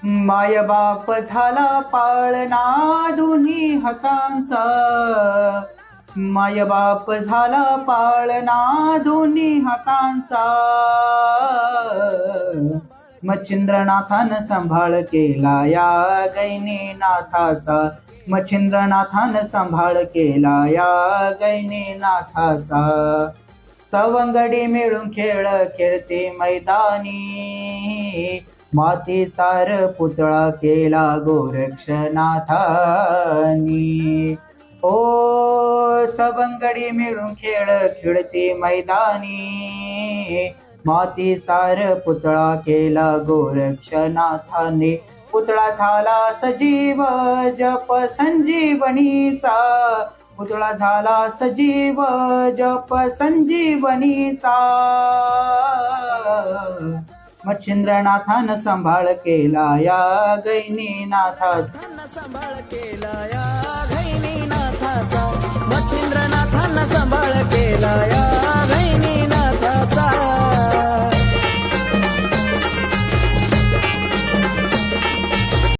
माय बाप झाला पाळणा दोन्ही हातांचा, माय बाप झाला पाळणा दोन्ही हातांचा. मच्छिंद्रनाथानं सांभाळ केला या गैनीनाथाचा, मच्छिंद्रनाथानं सांभाळ केला या गैनीनाथाचा. सवंगडी मिळून खेळ खेळते मैदानी, मातीचार पुतळा केला गोरक्षनाथानी. ओ सवंगडी मिळून खेळ खेळते मैदानी, मातीचार पुतळा केला गोरक्षनाथाने. पुतळा झाला सजीव जप संजीवनीचा, पुतळा झाला सजीव जप संजीवनीचा. मच्छिंद्रनाथानं सांभाळ केला या गैनीनाथाचा, सांभाळ केला या गैनीनाथाचा, मच्छिंद्रनाथानं सांभाळ केला या